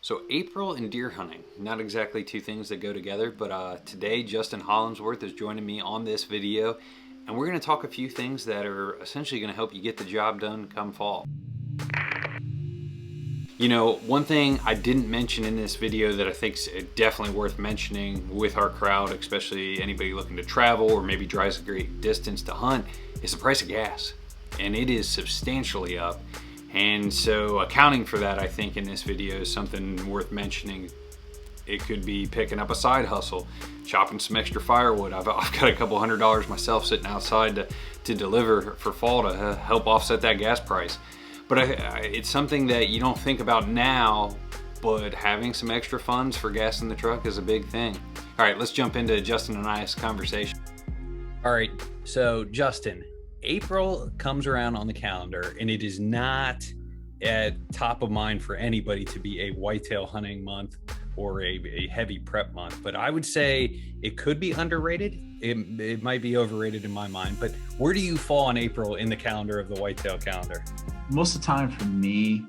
So April and deer hunting, not exactly two things that go together, but today Justin Hollandsworth is joining me on this video, and we're going to talk a few things that are essentially going to help you get the job done come fall. You know, one thing I didn't mention in this video that I think is definitely worth mentioning with our crowd, especially anybody looking to travel or maybe drives a great distance to hunt, is the price of gas. And it is substantially up. And so accounting for that, I think in this video is something worth mentioning. It could be picking up a side hustle, chopping some extra firewood. I've got a couple $100s myself sitting outside to deliver for fall to help offset that gas price. But it's something that you don't think about now, but having some extra funds for gas in the truck is a big thing. All right, let's jump into Justin and I's conversation. All right, so Justin, April comes around on the calendar and it is not at top of mind for anybody to be a whitetail hunting month or a heavy prep month, but I would say it could be underrated. It might be overrated in my mind, but where do you fall in April in the calendar of the whitetail calendar? Most of the time for me,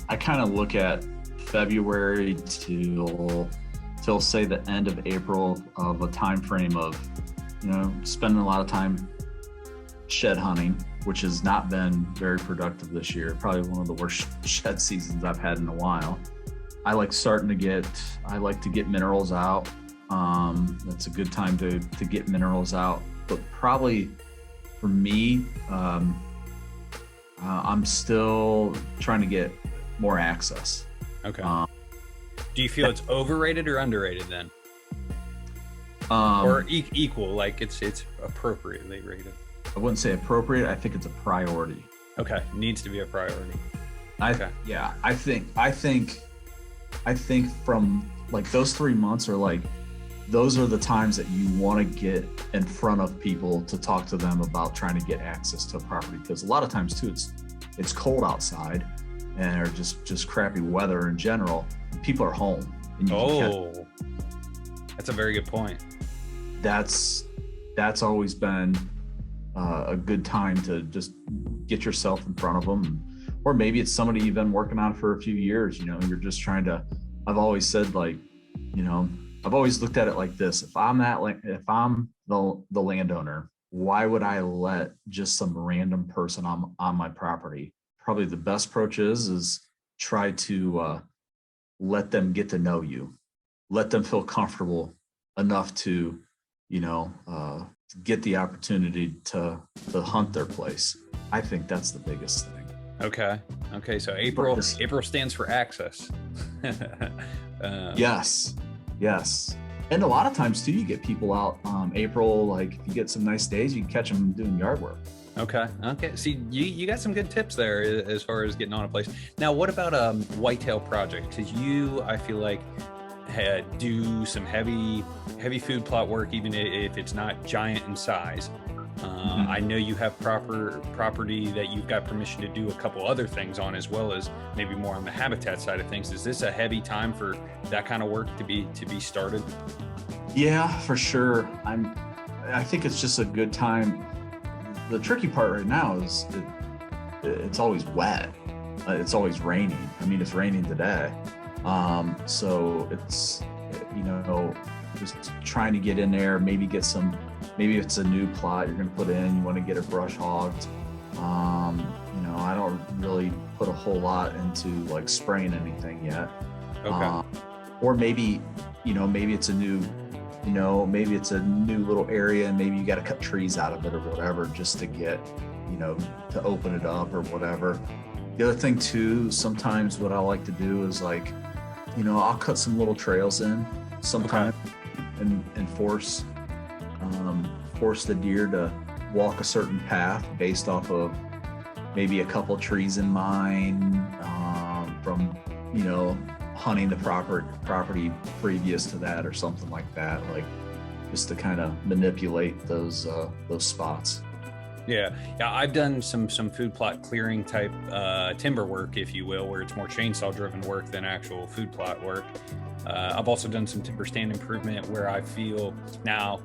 I kind of look at February till say the end of April of a time frame of, spending a lot of time shed hunting, which has not been very productive this year. Probably one of the worst shed seasons I've had in a while. I like to get minerals out. That's a good time to get minerals out. But probably for me, I'm still trying to get more access. Okay. Do you feel it's overrated or underrated then? Or equal, like it's appropriately rated? I wouldn't say appropriate. I think it's a priority. Okay, needs to be a priority. Yeah, I think from like those 3 months are like, those are the times that you want to get in front of people to talk to them about trying to get access to a property. Because a lot of times too, it's cold outside and or just crappy weather in general. People are home. And that's a very good point. That's always been a good time to just get yourself in front of them. Or maybe it's somebody you've been working on for a few years, you're just trying to, I've always said like, I've always looked at it like this. If I'm the landowner, why would I let just some random person on my property? Probably the best approach is try to let them get to know you, let them feel comfortable enough to, get the opportunity to hunt their place. I think that's the biggest thing. Okay. So April stands for access. Yes. And a lot of times too, you get people out April, like if you get some nice days, you can catch them doing yard work. Okay. See, you got some good tips there as far as getting on a place. Now, what about whitetail projects? Because I feel like do some heavy food plot work, even if it's not giant in size. I know you have property that you've got permission to do a couple other things on, as well as maybe more on the habitat side of things. Is this a heavy time for that kind of work to be started? Yeah, for sure. I think it's just a good time. The tricky part right now is it's always wet. It's always raining. I mean, it's raining today. So it's, just trying to get in there, maybe it's a new plot you're going to put in, you want to get it brush hogged. I don't really put a whole lot into like spraying anything yet. Okay. Or maybe it's a new, maybe it's a new little area and maybe you got to cut trees out of it or whatever, just to get, to open it up or whatever. The other thing too, sometimes what I like to do is like, I'll cut some little trails in sometimes. Okay. And force the deer to walk a certain path based off of maybe a couple trees in mind, from hunting the property previous to that or something like that, like just to kind of manipulate those spots. Yeah, yeah, I've done some food plot clearing type timber work, if you will, where it's more chainsaw driven work than actual food plot work. I've also done some timber stand improvement where I feel now.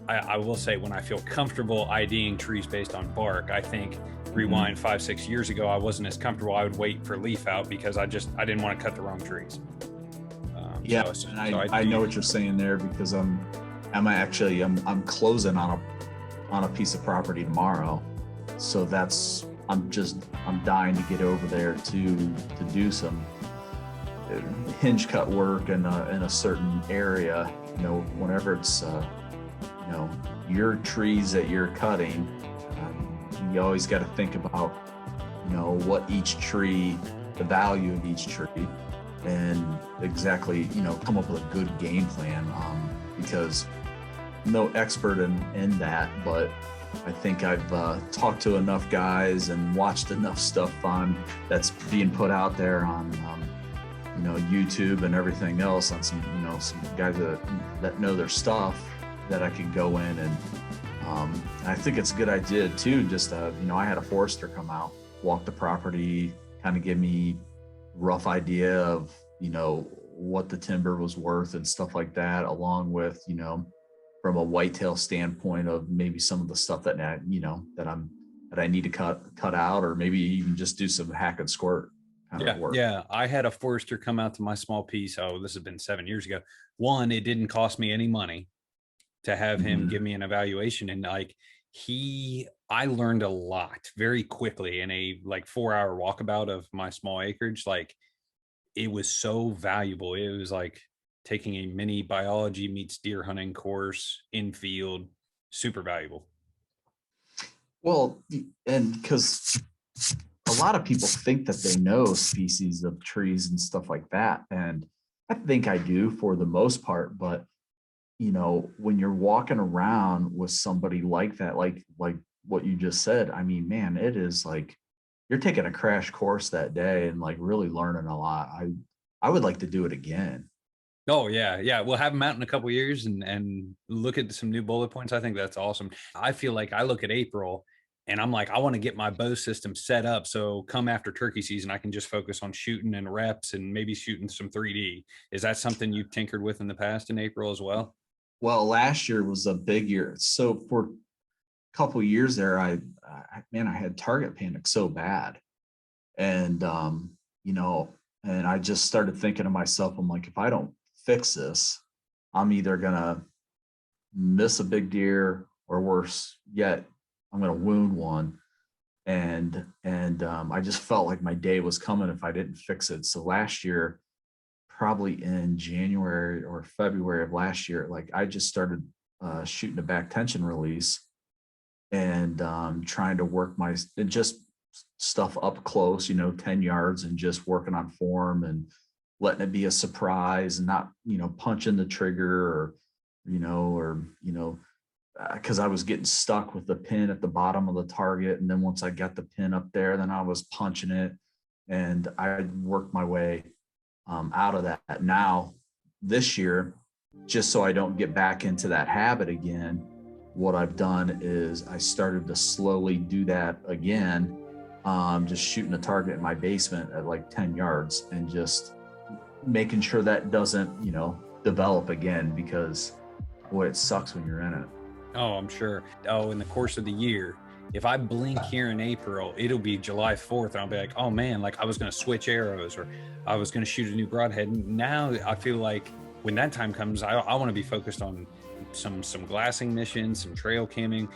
I will say when I feel comfortable IDing trees based on bark, I think rewind 5-6 years ago, I wasn't as comfortable. I would wait for leaf out because I didn't want to cut the wrong trees. Yeah, I know what you're saying there because I'm closing on a piece of property tomorrow, so I'm dying to get over there to do some hinge cut work in a certain area. You know, whenever it's you know, your trees that you're cutting, you always got to think about, you know, what each tree, the value of each tree, and exactly, you know, come up with a good game plan. Because no expert in that, but I think I've talked to enough guys and watched enough stuff that's being put out there on you know, YouTube and everything else, on some guys that know their stuff, that I could go in and I think it's a good idea too. Just you know, I had a forester come out, walk the property, kind of give me rough idea of, you know, what the timber was worth and stuff like that, along with, you know, from a whitetail standpoint of maybe some of the stuff that I need to cut out, or maybe even just do some hack and squirt kind of work. Yeah, I had a forester come out to my small piece. Oh, this has been 7 years ago. One, it didn't cost me any money to have him give me an evaluation, and like I learned a lot very quickly in a like 4-hour walkabout of my small acreage. Like, it was so valuable. It was like taking a mini biology meets deer hunting course in field. Super valuable. Well, and because a lot of people think that they know species of trees and stuff like that, and I think I do for the most part, but you know, when you're walking around with somebody like that, like what you just said, I mean, man, it is like you're taking a crash course that day and like really learning a lot. I would like to do it again. Oh yeah. We'll have them out in a couple years and look at some new bullet points. I think that's awesome. I feel like I look at April and I'm like, I want to get my bow system set up so come after turkey season, I can just focus on shooting and reps and maybe shooting some 3D. Is that something you've tinkered with in the past in April as well? Well, last year was a big year. So for a couple of years there, I had target panic so bad. And, you know, and I just started thinking to myself, I'm like, if I don't fix this, I'm either going to miss a big deer, or worse yet, I'm going to wound one. And I just felt like my day was coming if I didn't fix it. So last year, probably in January or February of last year, like I just started shooting a back tension release and trying to work just stuff up close, you know, 10 yards, and just working on form and letting it be a surprise, and not, you know, punching the trigger because I was getting stuck with the pin at the bottom of the target. And then once I got the pin up there, then I was punching it, and I worked my way out of that. Now this year, just so I don't get back into that habit again, what I've done is I started to slowly do that again, just shooting a target in my basement at like 10 yards and just making sure that doesn't, you know, develop again, because boy, it sucks when you're in it. Oh, I'm sure. Oh, in the course of the year, if I blink here in April, it'll be July 4th, and I'll be like, oh man, like I was going to switch arrows, or I was going to shoot a new broadhead. And now I feel like when that time comes, I want to be focused on some glassing missions, some trail camming.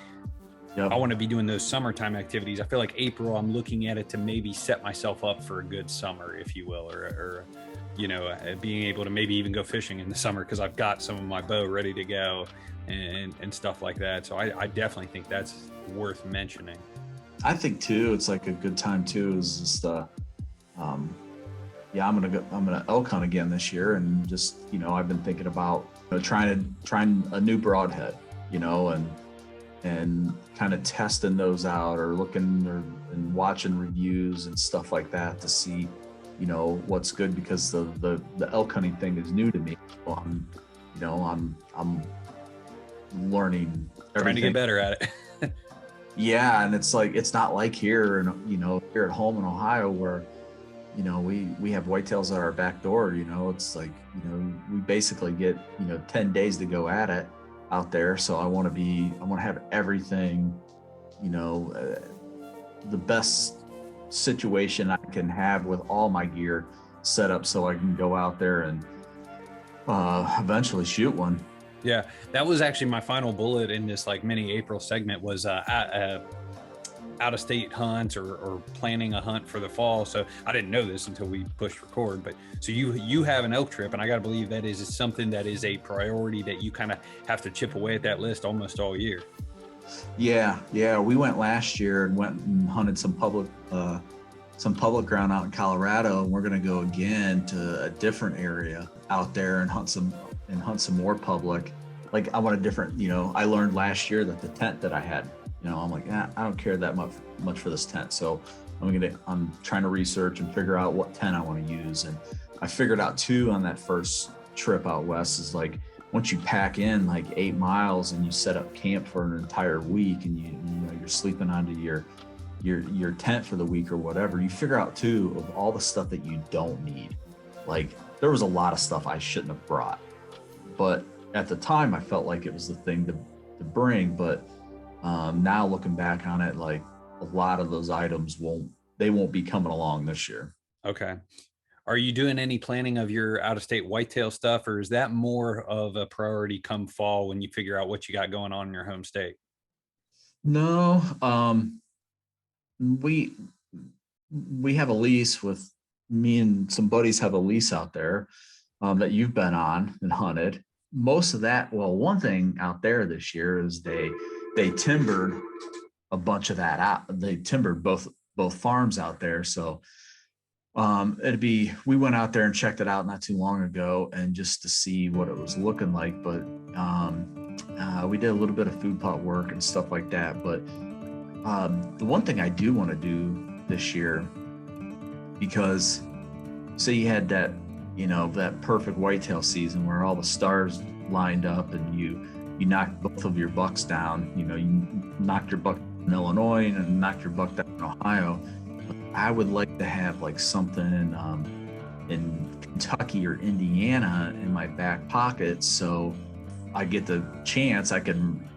Yep. I want to be doing those summertime activities. I feel like April, I'm looking at it to maybe set myself up for a good summer, if you will, or you know, being able to maybe even go fishing in the summer because I've got some of my bow ready to go and stuff like that. So I definitely think that's worth mentioning. I think too, it's like a good time too, is just I'm gonna elk hunt again this year, and just, you know, I've been thinking about, you know, trying a new broadhead, you know, and kind of testing those out, or looking and watching reviews and stuff like that to see, you know, what's good, because the elk hunting thing is new to me. So I'm learning everything. Trying to get better at it. Yeah, and it's like it's not like here, and here at home in Ohio where we have whitetails at our back door. It's like we basically get 10 days to go at it out there. So I want to have everything, the best situation I can have with all my gear set up so I can go out there and eventually shoot one. Yeah, that was actually my final bullet in this like mini April segment was out of state hunts or planning a hunt for the fall. So I didn't know this until we pushed record, but so you have an elk trip, and I got to believe that is something that is a priority that you kind of have to chip away at that list almost all year. Yeah. We went last year and went and hunted some public ground out in Colorado, and we're going to go again to a different area out there and hunt some more public. Like I want a different, I learned last year that the tent that I had, I'm like, I don't care that much for this tent. So I'm trying to research and figure out what tent I want to use. And I figured out too on that first trip out west is like, once you pack in like 8 miles and you set up camp for an entire week and you're sleeping onto your tent for the week or whatever, you figure out too of all the stuff that you don't need. Like there was a lot of stuff I shouldn't have brought, but at the time I felt like it was the thing to bring. But now looking back on it, like a lot of those items won't be coming along this year. Okay. Are you doing any planning of your out-of-state whitetail stuff, or is that more of a priority come fall when you figure out what you got going on in your home state? No, we have a lease with me and some buddies have a lease out there that you've been on and hunted. Most of that, well, one thing out there this year is they timbered a bunch of that out. They timbered both farms out there. So we went out there and checked it out not too long ago, and just to see what it was looking like. But we did a little bit of food plot work and stuff like that. But the one thing I do want to do this year, because say you had that, that perfect whitetail season where all the stars lined up and you knocked both of your bucks down, you knocked your buck in Illinois and knocked your buck down in Ohio. I would like to have like something in Kentucky or Indiana in my back pocket, so I get the chance I can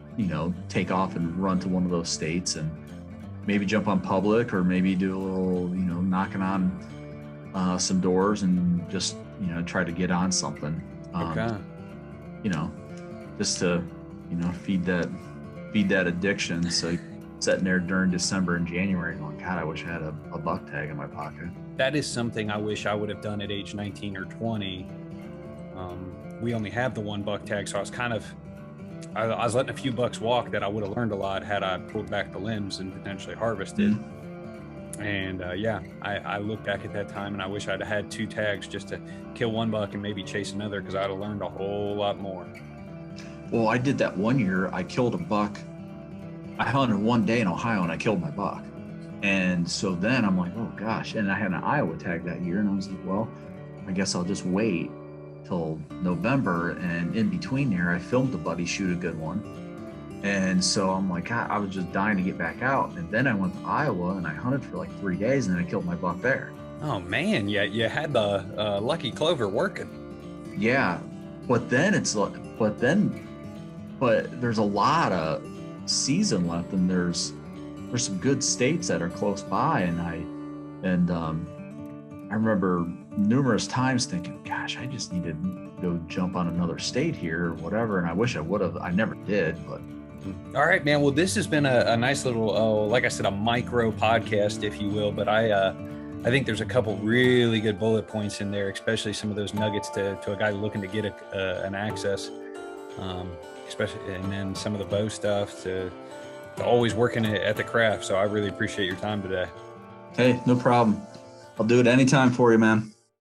take off and run to one of those states and maybe jump on public, or maybe do a little knocking on some doors and just try to get on something. Okay. Just to feed that addiction. So sitting there during December and January going, God, I wish I had a buck tag in my pocket. That is something I wish I would have done at age 19 or 20. We only have the one buck tag, so I was letting a few bucks walk that I would have learned a lot had I pulled back the limbs and potentially harvested. Mm-hmm. And I look back at that time and I wish I'd have had 2 tags just to kill one buck and maybe chase another, because I'd have learned a whole lot more. Well, I did that one year. I killed a buck. I hunted one day in Ohio and I killed my buck. And so then I'm like, oh gosh. And I had an Iowa tag that year, and I was like, well, I guess I'll just wait till November. And in between there, I filmed a buddy shoot a good one. And so I'm like, I was just dying to get back out. And then I went to Iowa and I hunted for like 3 days, and then I killed my buck there. Oh man, yeah, you had the lucky clover working. Yeah, but there's a lot of season left, and there's some good states that are close by, and I remember numerous times thinking, gosh, I just need to go jump on another state here or whatever, and I wish I would have. I never did. But all right, man, well, this has been a nice little like I said, a micro podcast, if you will, but I think there's a couple really good bullet points in there, especially some of those nuggets to a guy looking to get an access, especially, and then some of the bow stuff to always working at the craft. So I really appreciate your time today. Hey, no problem. I'll do it anytime for you, man.